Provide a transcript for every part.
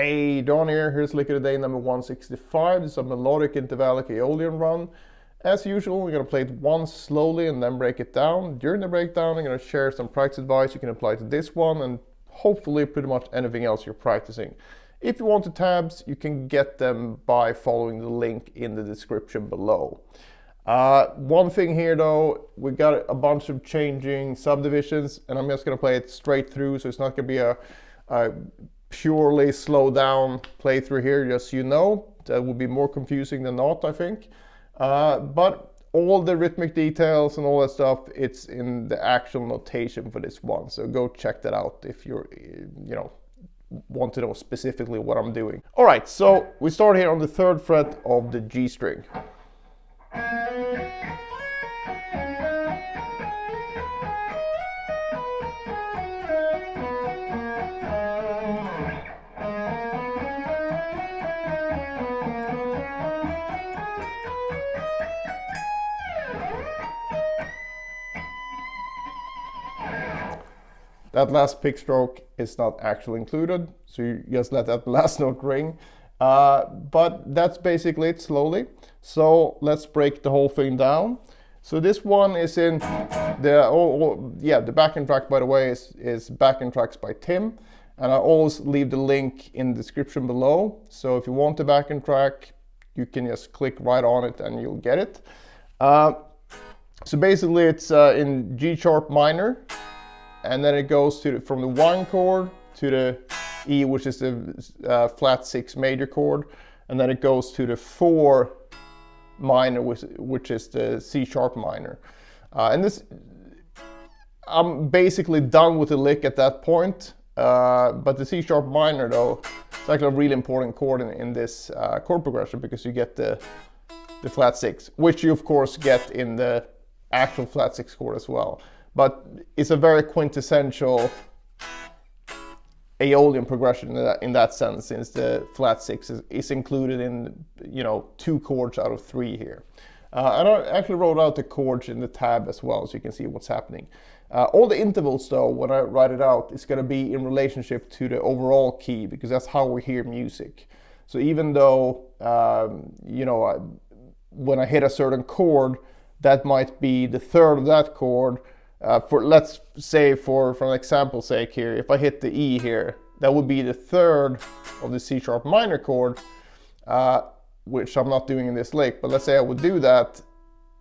Hey, Don here. Here's lick of the day number 165. This is a melodic intervallic Aeolian run. As usual, we're going to play it once slowly and then break it down. During the breakdown, I'm going to share some practice advice you can apply to this one and hopefully pretty much anything else you're practicing. If you want the tabs, you can get them by following the link in the description below. One thing here though, we got a bunch of changing subdivisions and I'm just going to play it straight through, so it's not going to be a purely slow down playthrough here, just so you know. That would be more confusing than not, I think. But all the rhythmic details and all that stuff, it's in the actual notation for this one. So go check that out if you're, want to know specifically what I'm doing. All right, so we start here on the 3rd fret of the G string. That last pick stroke is not actually included, so you just let that last note ring. But that's basically it slowly. So let's break the whole thing down. So this one is in the backing track, by the way, is backing tracks by Tim. And I always leave the link in the description below. So if you want the backing track, you can just click right on it and you'll get it. So basically it's in G sharp minor. And then it goes to from the 1 chord to the E, which is the flat 6 major chord, and then it goes to the 4 minor, which is the C sharp minor. And this, I'm basically done with the lick at that point. But the C sharp minor, though, it's actually a really important chord in this chord progression, because you get the flat 6, which you of course get in the actual flat 6 chord as well. But it's a very quintessential Aeolian progression in that sense, since the flat 6 is included in 2 chords out of 3 here. And I actually wrote out the chords in the tab as well, so you can see what's happening. All the intervals though, when I write it out, it's going to be in relationship to the overall key, because that's how we hear music. So even though when I hit a certain chord, that might be the 3rd of that chord. Let's say for an example's sake here, if I hit the E here, that would be the 3rd of the C sharp minor chord, which I'm not doing in this lick, but let's say I would do that.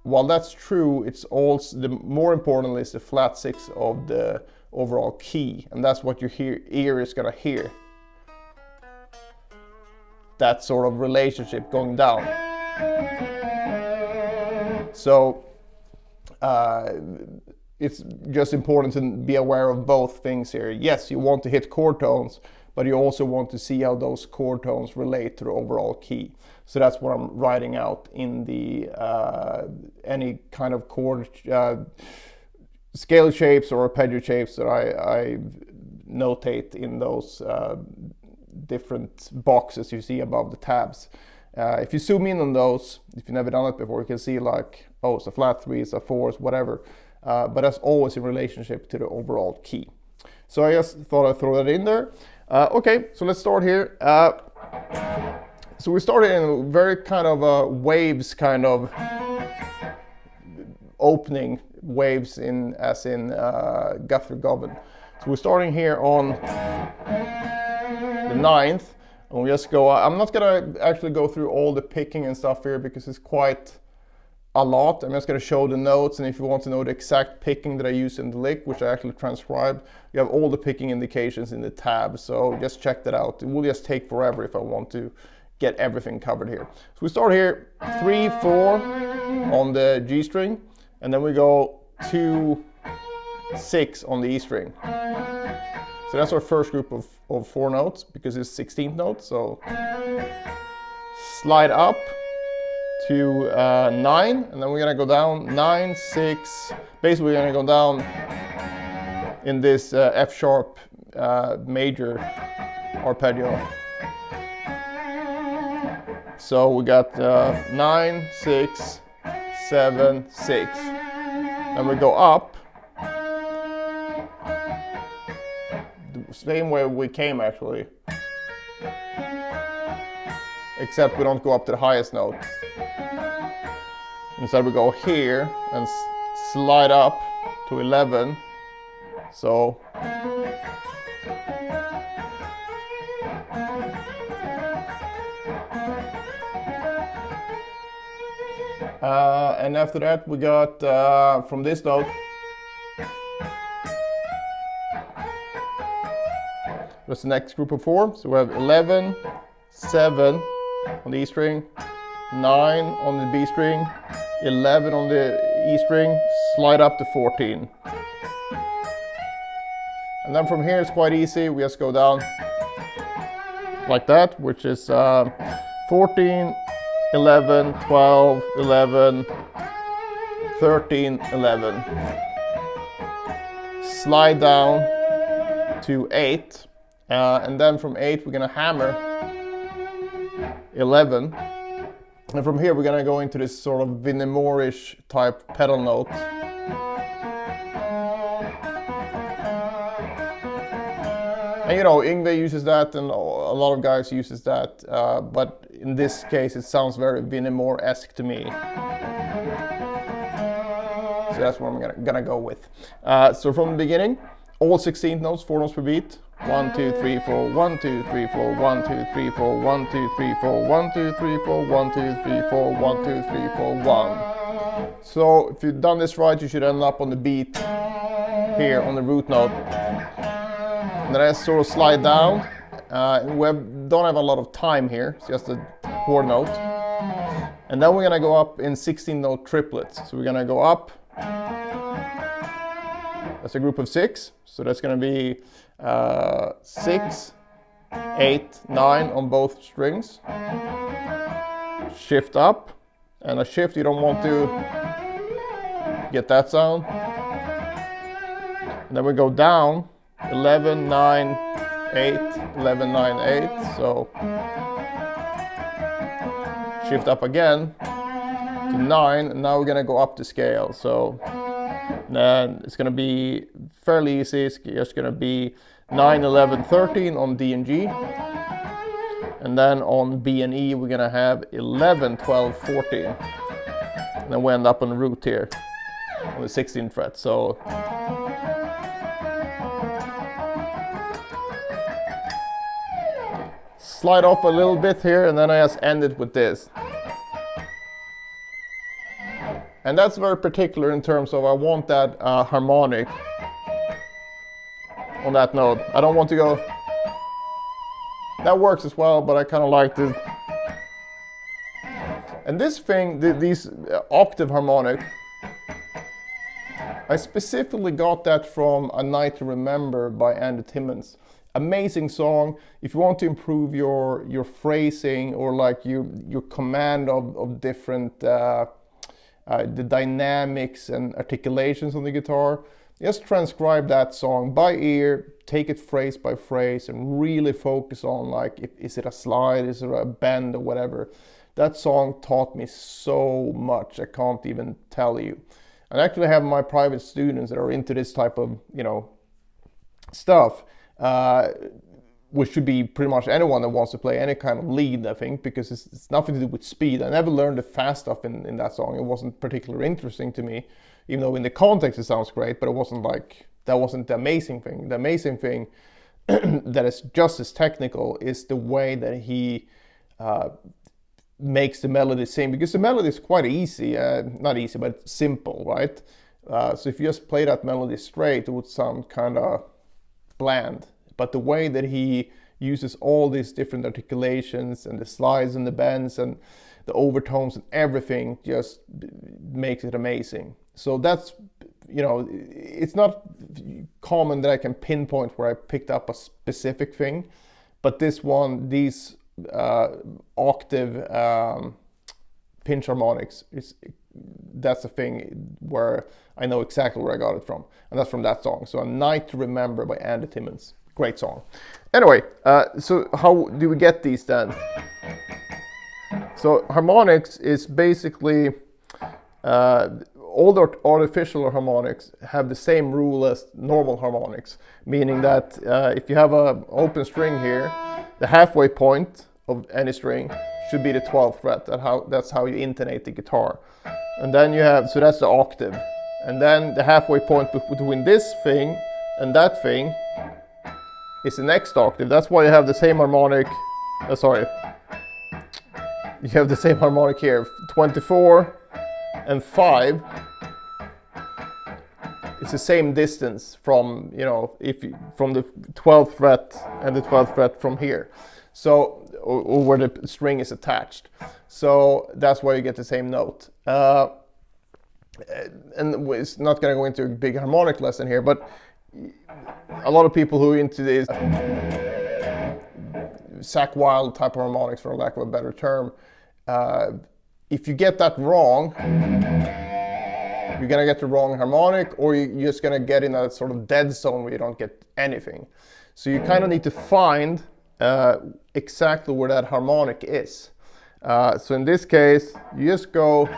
While that's true, it's also more importantly is the flat 6 of the overall key, and that's what your ear is gonna hear. That sort of relationship going down. So it's just important to be aware of both things here. Yes, you want to hit chord tones, but you also want to see how those chord tones relate to the overall key. So that's what I'm writing out in the any kind of chord scale shapes or arpeggio shapes that I notate in those different boxes you see above the tabs. If you zoom in on those, if you've never done it before, you can see like, oh, it's a flat 3, it's a 4, it's whatever. But that's always in relationship to the overall key. So I just thought I'd throw that in there. Okay, so let's start here. So we started in very kind of waves kind of opening, waves as in Guthrie Govan. So we're starting here on the 9th, and we just go, I'm not gonna actually go through all the picking and stuff here because it's quite a lot. I'm just going to show the notes, and if you want to know the exact picking that I use in the lick, which I actually transcribed, you have all the picking indications in the tab, so just check that out. It will just take forever if I want to get everything covered here. So we start here 3, 4 on the G string, and then we go 2, 6 on the E string. So that's our first group of 4 notes, because it's 16th notes. So slide up to 9, and then we're gonna go down 9, 6. Basically, we're gonna go down in this F sharp major arpeggio. So we got 9, 6, 7, 6. Then we go up the same way we came actually. except we don't go up to the highest note. Instead we go here and slide up to 11. So and after that we got from this note that's the next group of 4. So we have 11, 7 on the E string, 9 on the B string, 11 on the E string, slide up to 14. And then from here it's quite easy, we just go down like that, which is 14, 11, 12, 11, 13, 11. Slide down to 8, and then from 8 we're gonna hammer 11. And from here we're gonna go into this sort of Vinemore-ish type pedal note. And you know, Yngwie uses that and a lot of guys uses that, but in this case it sounds very Vinemore-esque to me. So that's what I'm gonna go with. So from the beginning, all 16 notes, 4 notes per beat. 1, 2, 3, 4, 1, 2, 3, 4, 1, 2, 3, 4, 1, 2, 3, 4, 1, 2, 3, 4, 1, 2, 3, 4, 1, 2, 3, 4, 1. So if you've done this right, you should end up on the beat here on the root note. And then I sort of slide down. We don't have a lot of time here, it's just a chord note. And then we're gonna go up in 16 note triplets. So we're gonna go up. That's a group of 6. So that's gonna be 6, 8, 9 on both strings. Shift up, and a shift you don't want to get that sound. And then we go down 11, 9, 8, 11, 9, 8. So shift up again to 9, and now we're gonna go up the scale. So then it's gonna be fairly easy. It's just gonna be 9, 11, 13 on D and G. And then on B and E, we're gonna have 11, 12, 14. And then we end up on the root here on the 16th fret. So slide off a little bit here, and then I just end it with this. And that's very particular in terms of I want that harmonic on that note. I don't want to go, that works as well, but I kind of like this. And this thing, these octave harmonic, I specifically got that from A Night to Remember by Andy Timmons. Amazing song. If you want to improve your phrasing or like your command of different the dynamics and articulations on the guitar, just transcribe that song by ear, take it phrase by phrase, and really focus on like, is it a slide, is it a bend or whatever. That song taught me so much, I can't even tell you. And actually I have my private students that are into this type of, you know, stuff, which should be pretty much anyone that wants to play any kind of lead, I think, because it's nothing to do with speed. I never learned the fast stuff in that song. It wasn't particularly interesting to me, even though in the context it sounds great, but it wasn't like, that wasn't the amazing thing. The amazing thing that is just as technical is the way that he makes the melody sing, because the melody is quite easy, not easy, but simple, right? So if you just play that melody straight, it would sound kind of bland. But the way that he uses all these different articulations and the slides and the bends and the overtones and everything just makes it amazing. So that's, you know, it's not common that I can pinpoint where I picked up a specific thing, but this one, these octave pinch harmonics, that's the thing where I know exactly where I got it from, and that's from that song. So A Night to Remember by Andy Timmons. Great song. Anyway, so how do we get these then? So harmonics is basically all the artificial harmonics have the same rule as normal harmonics, meaning that if you have an open string here, the halfway point of any string should be the 12th fret. That's how you intonate the guitar. And then you have, so that's the octave. And then the halfway point between this thing and that thing is the next octave. That's why you have the same harmonic, you have the same harmonic here, 24 and 5. It's the same distance from, you know, from the 12th fret and the 12th fret from here. So, or where the string is attached. So that's why you get the same note. And it's not going to go into a big harmonic lesson here, but a lot of people who are into this Zakk Wylde type of harmonics, for lack of a better term, if you get that wrong, you're going to get the wrong harmonic, or you're just going to get in a sort of dead zone where you don't get anything. So you kind of need to find exactly where that harmonic is. So in this case, you just go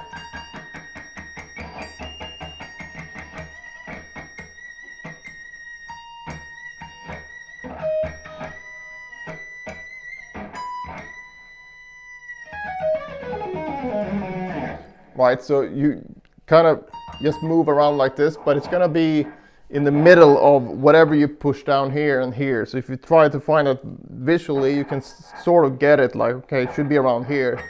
right, so you kind of just move around like this, but it's going to be in the middle of whatever you push down here and here. So if you try to find it visually, you can sort of get it like, okay, it should be around here.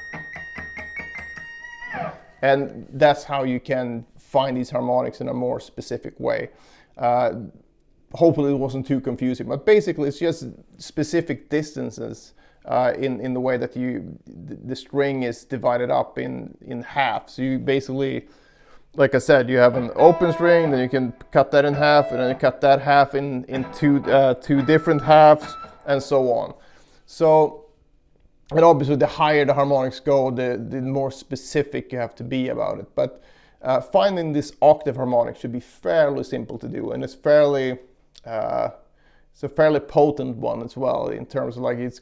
And that's how you can find these harmonics in a more specific way. Hopefully it wasn't too confusing, but basically it's just specific distances in the way that the string is divided up in half. So you basically, like I said, you have an open string, then you can cut that in half, and then you cut that half in two different halves, and so on. So, and obviously the higher the harmonics go, the more specific you have to be about it. But finding this octave harmonic should be fairly simple to do, and it's a fairly potent one as well, in terms of like it's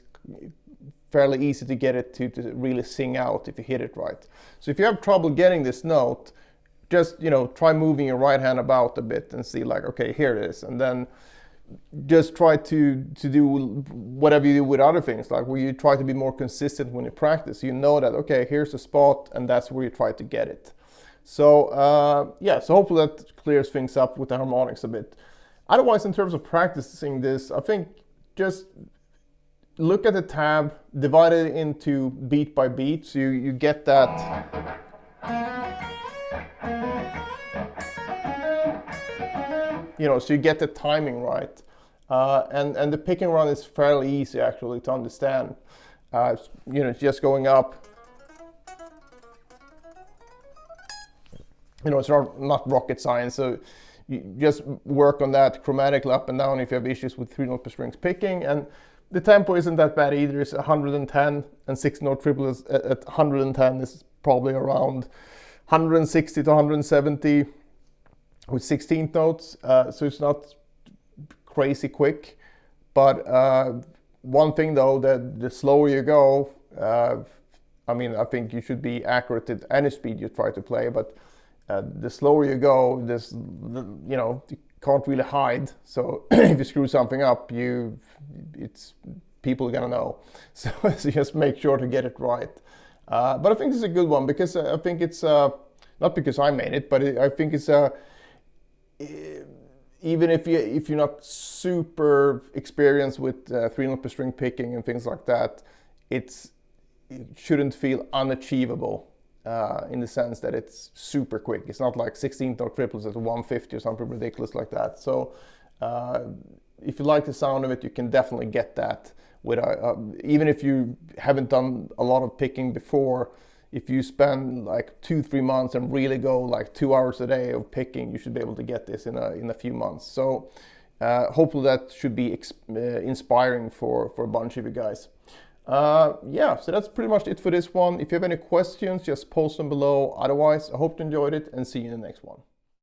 fairly easy to get it to really sing out if you hit it right. So if you have trouble getting this note, just, you know, try moving your right hand about a bit and see like, okay, here it is. And then just try to do whatever you do with other things, like where you try to be more consistent when you practice. You know that, okay, here's the spot, and that's where you try to get it. So yeah, so hopefully that clears things up with the harmonics a bit. Otherwise, in terms of practicing this, I think just look at the tab, divide it into beat by beat, so you get that. You know, so you get the timing right. And the pick and run is fairly easy actually to understand. You know, it's just going up. You know, it's not rocket science, so you just work on that chromatically up and down if you have issues with 3-note per strings picking. And the tempo isn't that bad either. It's 110, and 6-note triplets at 110 is probably around 160 to 170 with 16th notes. So it's not crazy quick. But one thing though, that the slower you go, I mean, I think you should be accurate at any speed you try to play, but the slower you go, you know, you can't really hide. So if you screw something up, people are gonna know. So just make sure to get it right. But I think this is a good one, because I think it's not because I made it, but I think it's even if you're not super experienced with 3-note per string picking and things like that, it shouldn't feel unachievable. In the sense that it's super quick. It's not like 16th-note triplets at 150 or something ridiculous like that. So if you like the sound of it, you can definitely get that with even if you haven't done a lot of picking before. If you spend like 2-3 months and really go like 2 hours a day of picking, you should be able to get this in a few months. So hopefully that should be inspiring for a bunch of you guys. Yeah, so that's pretty much it for this one. If you have any questions, just post them below. Otherwise, I hope you enjoyed it, and see you in the next one.